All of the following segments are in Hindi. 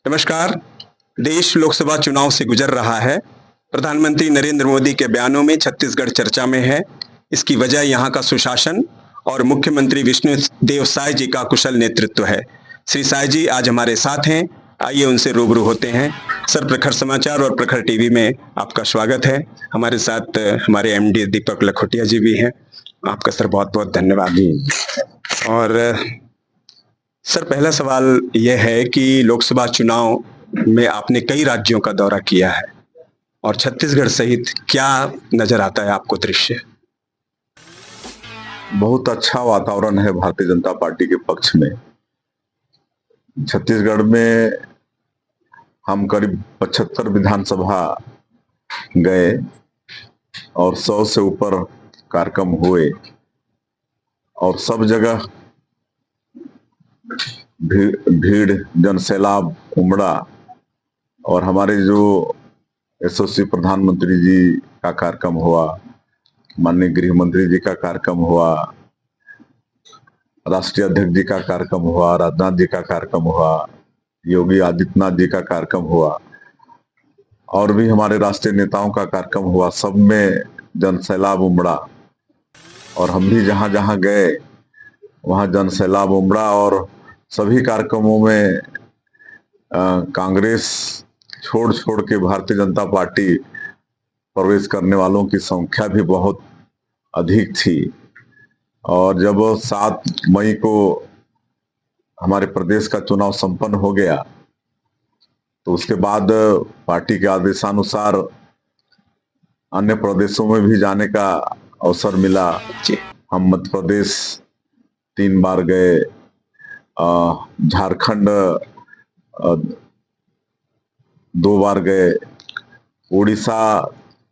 नमस्कार। देश लोकसभा चुनाव से गुजर रहा है। प्रधानमंत्री नरेंद्र मोदी के बयानों में छत्तीसगढ़ चर्चा में है। इसकी वजह यहाँ का सुशासन और मुख्यमंत्री विष्णुदेव साय जी का कुशल नेतृत्व है। श्री साय जी आज हमारे साथ हैं, आइए उनसे रूबरू होते हैं। सर, प्रखर समाचार और प्रखर टीवी में आपका स्वागत है। हमारे साथ हमारे एमडी दीपक लखोटिया जी भी हैं। आपका सर बहुत बहुत धन्यवाद। और सर, पहला सवाल यह है कि लोकसभा चुनाव में आपने कई राज्यों का दौरा किया है और छत्तीसगढ़ सहित क्या नजर आता है आपको दृश्य? बहुत अच्छा वातावरण है भारतीय जनता पार्टी के पक्ष में। छत्तीसगढ़ में हम करीब 75 विधानसभा गए और 100 से ऊपर कार्यक्रम हुए और सब जगह भीड़ जनसैलाब उमड़ा। और हमारे जो यशस्वी प्रधानमंत्री जी का कार्यक्रम हुआ, माननीय गृह मंत्री जी का कार्यक्रम हुआ, राष्ट्रीय अध्यक्ष जी का कार्यक्रम हुआ, राजनाथ जी का कार्यक्रम हुआ, योगी आदित्यनाथ जी का कार्यक्रम हुआ और भी हमारे राष्ट्रीय नेताओं का कार्यक्रम हुआ। सब में जनसैलाब उमड़ा और हम भी जहां जहां गए वहां जनसैलाब उमड़ा और सभी कार्यक्रमों में कांग्रेस छोड़ छोड़ के भारतीय जनता पार्टी प्रवेश करने वालों की संख्या भी बहुत अधिक थी। और जब 7 मई को हमारे प्रदेश का चुनाव संपन्न हो गया तो उसके बाद पार्टी के आदेशानुसार अन्य प्रदेशों में भी जाने का अवसर मिला। हम मध्य प्रदेश 3 बार गए, झारखंड 2 बार गए, उड़ीसा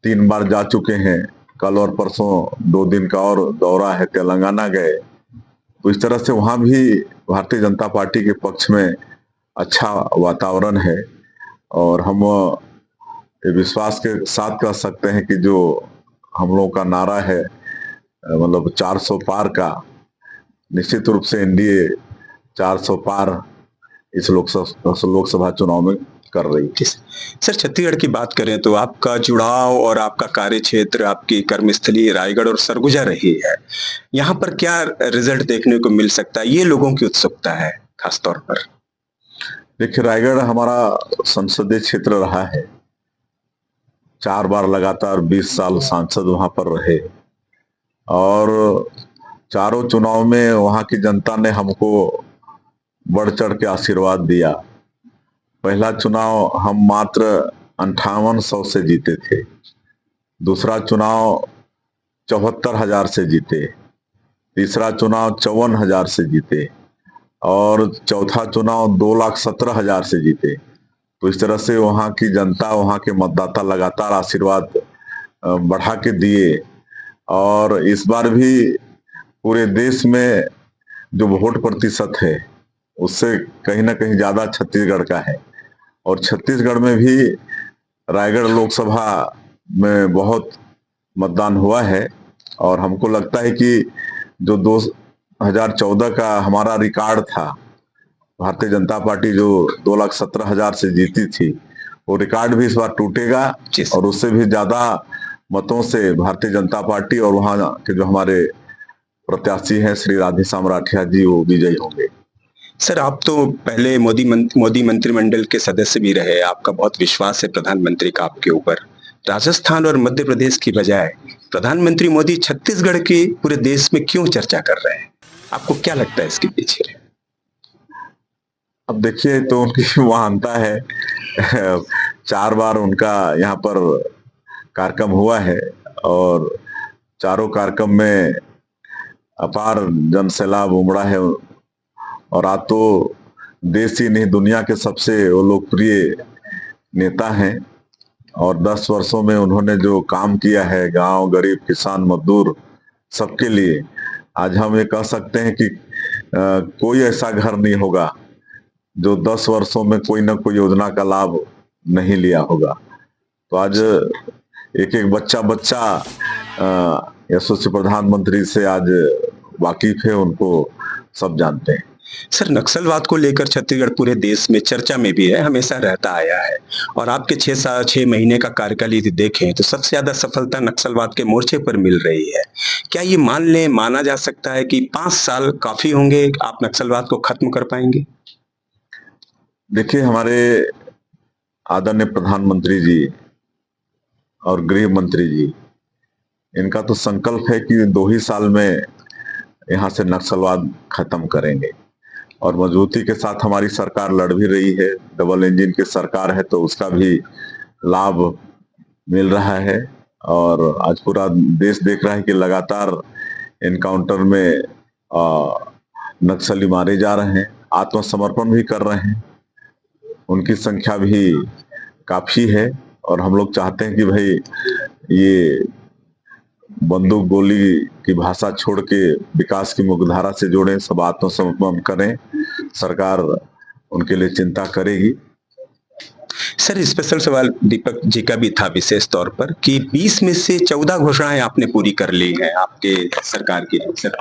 3 बार जा चुके हैं। कल और परसों 2 दिन का और दौरा है, तेलंगाना गए। तो इस तरह से वहां भी भारतीय जनता पार्टी के पक्ष में अच्छा वातावरण है और हम ये विश्वास के साथ कह सकते हैं कि जो हम लोगों का नारा है, मतलब 400 पार का, निश्चित रूप से एनडीए 400 पार इस लोकसभा चुनाव में कर रही है। सर, छत्तीसगढ़ की बात करें तो आपका जुड़ाव और आपका कार्य क्षेत्र, आपकी कर्मस्थली रायगढ़ और सरगुजा रही है। यहाँ पर क्या रिजल्ट देखने को मिल सकता है, ये लोगों की उत्सुकता है खासतौर पर? देखिए, रायगढ़ हमारा संसदीय क्षेत्र रहा है। 4 बार लगातार 20 साल सांसद वहां पर रहे और चारों चुनाव में वहां की जनता ने हमको बढ़ चढ़ के आशीर्वाद दिया। पहला चुनाव हम मात्र 5800 से जीते थे, दूसरा चुनाव 74,000 से जीते, तीसरा चुनाव 54,000 से जीते और चौथा चुनाव 2,17,000 से जीते। तो इस तरह से वहां की जनता, वहां के मतदाता लगातार आशीर्वाद बढ़ा के दिए। और इस बार भी पूरे देश में जो वोट प्रतिशत है उससे कहीं ना कहीं ज्यादा छत्तीसगढ़ का है और छत्तीसगढ़ में भी रायगढ़ लोकसभा में बहुत मतदान हुआ है। और हमको लगता है कि जो 2014 का हमारा रिकॉर्ड था, भारतीय जनता पार्टी जो 2,17,000 से जीती थी, वो रिकॉर्ड भी इस बार टूटेगा और उससे भी ज्यादा मतों से भारतीय जनता पार्टी और वहां के जो हमारे प्रत्याशी हैं श्री राधेश्याम राठिया जी, वो विजयी होंगे। सर, आप तो पहले मोदी मंत्रिमंडल के सदस्य भी रहे, आपका बहुत विश्वास है प्रधानमंत्री का आपके ऊपर। राजस्थान और मध्य प्रदेश की बजाय प्रधानमंत्री मोदी छत्तीसगढ़ की पूरे देश में क्यों चर्चा कर रहे हैं? आपको क्या लगता है इसके पीछे? अब देखिए, तो उनकी महानता है। 4 बार उनका यहाँ पर कार्यक्रम हुआ है और चारों कार्यक्रम में अपार जनसैलाब उमड़ा है और आज तो देश ही नहीं, दुनिया के सबसे लोकप्रिय नेता हैं। और 10 वर्षों में उन्होंने जो काम किया है गांव, गरीब, किसान, मजदूर सबके लिए, आज हम ये कह सकते हैं कि कोई ऐसा घर नहीं होगा जो 10 वर्षों में कोई ना कोई योजना का लाभ नहीं लिया होगा। तो आज एक एक बच्चा यशस्वी प्रधानमंत्री से आज वाकिफ है, उनको सब जानते हैं। सर, नक्सलवाद को लेकर छत्तीसगढ़ पूरे देश में चर्चा में भी है, हमेशा रहता आया है और आपके 6 महीने का कार्यकाल यदि देखें तो सबसे ज़्यादा सफलता नक्सलवाद के मोर्चे पर मिल रही है। क्या ये माना जा सकता है कि 5 साल काफ़ी होंगे, आप नक्सलवाद को खत्म कर पाएँगे? देखिए, हमारे आदरणीय प्रधानमंत्री जी और गृह मंत्री जी, इनका तो संकल्प है कि 2 ही साल में यहाँ से नक्सलवाद खत्म करेंगे और मजबूती के साथ हमारी सरकार लड़ भी रही है। डबल इंजन की सरकार है तो उसका भी लाभ मिल रहा है और आज पूरा देश देख रहा है कि लगातार एनकाउंटर में नक्सली मारे जा रहे हैं, आत्मसमर्पण भी कर रहे हैं। उनकी संख्या भी काफी है और हम लोग चाहते हैं कि भाई ये बंदूक गोली की भाषा छोड़ के विकास की मुख्यधारा से जुड़े, सब आत्मसमर्पण करें। सरकार उनके लिए चिंता करेगी। सर, स्पेशल सवाल दीपक जी का भी था विशेष तौर पर कि 20 में से 14 घोषणाएं आपने पूरी कर ली हैं आपके सरकार की। सर,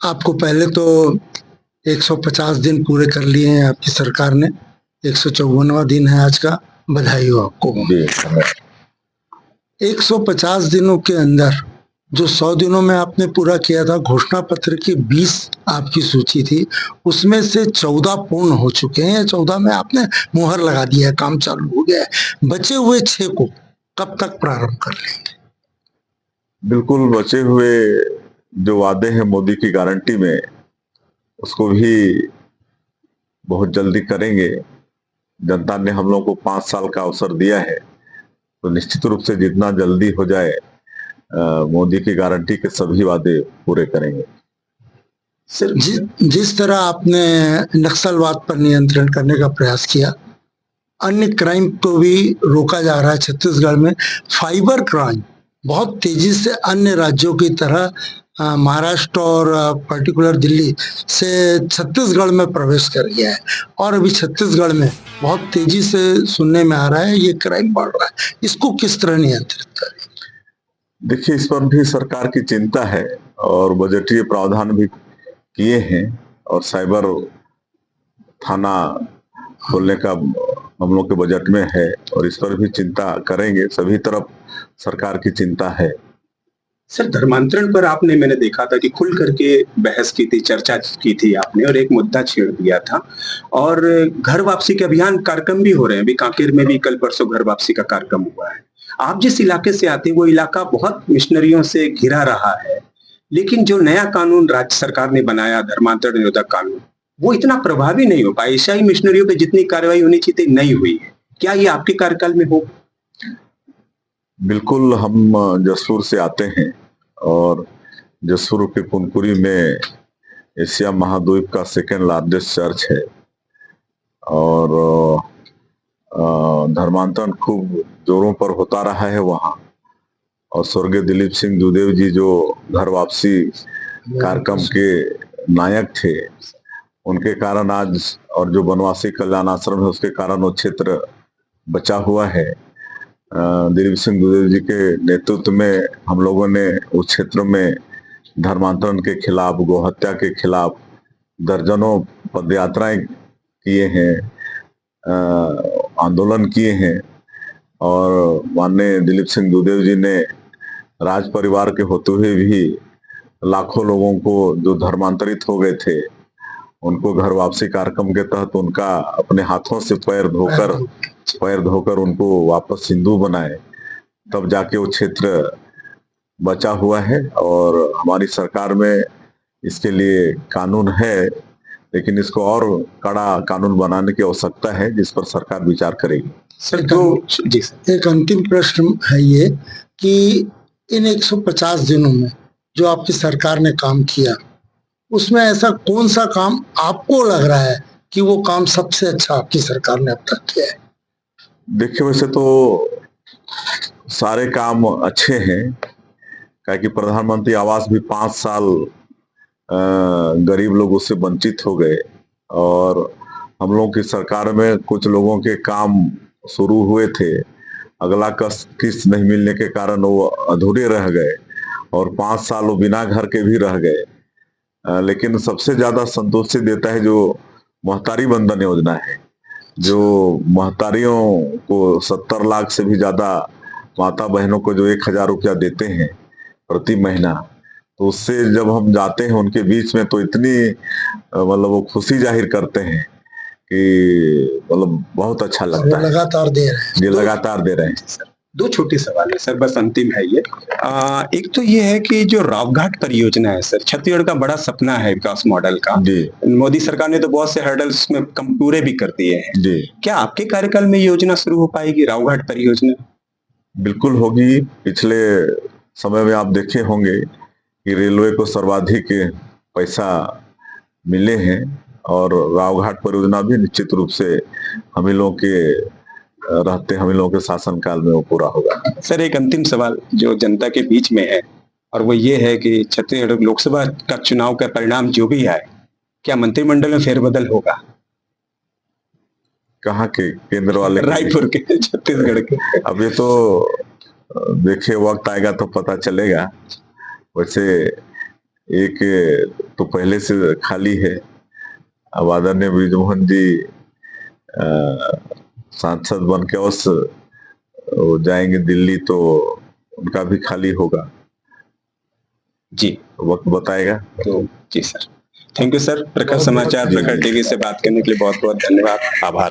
आपको पहले तो 150 दिन पूरे कर लिए हैं आपकी सरकार ने, 154वां दिन है आज का, बधाई हो आपको। 150 दिनों के अंदर जो 100 दिनों में आपने पूरा किया था, घोषणा पत्र की 20 आपकी सूची थी, उसमें से 14 पूर्ण हो चुके हैं। 14 में आपने मुहर लगा दिया है, काम चालू हो गया है। बचे हुए 6 को कब तक प्रारंभ कर लेंगे? बिल्कुल, बचे हुए जो वादे हैं मोदी की गारंटी में, उसको भी बहुत जल्दी करेंगे। जनता ने हम लोग को 5 साल का अवसर दिया है तो निश्चित रूप से जितना जल्दी हो जाए मोदी की गारंटी के सभी वादे पूरे करेंगे। सर, जिस तरह आपने नक्सलवाद पर नियंत्रण करने का प्रयास किया, अन्य क्राइम को भी रोका जा रहा है छत्तीसगढ़ में। फाइबर क्राइम बहुत तेजी से अन्य राज्यों की तरह महाराष्ट्र और पर्टिकुलर दिल्ली से छत्तीसगढ़ में प्रवेश कर गया है और अभी छत्तीसगढ़ में बहुत तेजी से सुनने में आ रहा है ये क्राइम बढ़ रहा है। इसको किस तरह नियंत्रित करें? देखिए, इस पर भी सरकार की चिंता है और बजटीय प्रावधान भी किए हैं और साइबर थाना खोलने का हम लोग के बजट में है और इस पर भी चिंता करेंगे। सभी तरफ सरकार की चिंता है। सर, धर्मांतरण पर आपने, मैंने देखा था कि खुल करके बहस की थी, चर्चा की थी आपने और एक मुद्दा छेड़ दिया था और घर वापसी के अभियान कार्यक्रम भी हो रहे हैं। अभी कांकेर में भी कल परसों घर वापसी का कार्यक्रम हुआ है। आप जिस इलाके से आते हैं वो इलाका बहुत मिशनरियों से घिरा रहा है, लेकिन जो नया कानून राज्य सरकार ने बनाया, धर्मांतरण निरोधक कानून, वो इतना प्रभावी नहीं हो पाया। ईसाई मिशनरियों पे जितनी कार्रवाई होनी चाहिए नहीं हुई है। क्या ये आपके कार्यकाल में हो? बिल्कुल, हम जसपुर से आते हैं और जसपुर के कुनकुरी में एशिया महाद्वीप का सेकेंड लार्जेस्ट चर्च है और धर्मांतरण खूब जोरों पर होता रहा है वहाँ और स्वर्गीय दिलीप सिंह दुदेव जी जो घर वापसी कार्यक्रम के नायक थे, उनके कारण आज, और जो बनवासी कल्याण आश्रम है उसके कारण वो क्षेत्र बचा हुआ है। दिलीप सिंह दुदेव जी के नेतृत्व में हम लोगों ने उस क्षेत्र में धर्मांतरण के खिलाफ, गोहत्या के खिलाफ दर्जनों पदयात्राएं किए हैं, आंदोलन किए हैं और माननीय दिलीप सिंह दुदेव जी ने राज परिवार के होते हुए भी लाखों लोगों को जो धर्मांतरित हो गए थे उनको घर वापसी कार्यक्रम के तहत उनका अपने हाथों से पैर धोकर उनको वापस हिंदू बनाए, तब जाके वो क्षेत्र बचा हुआ है और हमारी सरकार में इसके लिए कानून है, लेकिन इसको और कड़ा कानून बनाने की आवश्यकता है जिस पर सरकार विचार करेगी। सर, तो जी एक अंतिम प्रश्न है ये कि इन 150 दिनों में जो आपकी सरकार ने काम किया, उसमें ऐसा कौन सा काम आपको लग रहा है कि वो काम सबसे अच्छा आपकी सरकार ने अब तक किया है? देखिए, वैसे तो सारे काम अच्छे हैं, क्योंकि प्रधानमंत्री आवास भी 5 साल गरीब लोग उससे वंचित हो गए और हम लोग की सरकार में कुछ लोगों के काम शुरू हुए थे, अगला किस्त नहीं मिलने के कारण वो अधूरे रह गए और 5 साल वो बिना घर के भी रह गए। लेकिन सबसे ज्यादा संतुष्टि देता है जो महतारी बंधन योजना है, जो महतारियों को 70 लाख से भी ज्यादा माता बहनों को जो 1000 रुपया देते हैं प्रति महीना, तो उससे जब हम जाते हैं उनके बीच में तो इतनी मतलब वो खुशी जाहिर करते हैं कि मतलब बहुत अच्छा लगता है। लगातार दे रहे हैं। ये लगातार दे रहे हैं। सर, दो छोटे सवाल है सर, बस अंतिम है ये। एक तो ये है कि जो रावघाट परियोजना है सर, छत्तीसगढ़ का बड़ा सपना है विकास मॉडल का। जी मोदी सरकार ने तो बहुत से हर्डल्स में कम पूरे भी कर दिए हैं। जी क्या आपके कार्यकाल में ये योजना शुरू हो पाएगी, रावघाट परियोजना? बिल्कुल होगी। पिछले समय में आप देखे होंगे कि रेलवे को सर्वाधिक पैसा मिले हैं और रावघाट परियोजना भी निश्चित रूप से हम ही लोगों के शासनकाल में वो पूरा होगा। सर, एक अंतिम सवाल जो जनता के बीच में है, और वो ये है कि छत्तीसगढ़ लोकसभा का चुनाव का परिणाम जो भी आए, क्या मंत्रिमंडल में फेरबदल होगा? कहाँ के? केंद्र वाले? रायपुर के, छत्तीसगढ़ के? अब ये तो देखिए वक्त आएगा तो पता चलेगा। वैसे एक तो पहले से खाली है, अब आदरणीय बृजमोहन जी सांसद बन के वो जाएंगे दिल्ली तो उनका भी खाली होगा, जी वक्त बताएगा। तो जी सर, थैंक यू सर। प्रखर समाचार, प्रखर टीवी से बात करने के लिए बहुत बहुत धन्यवाद, आभार।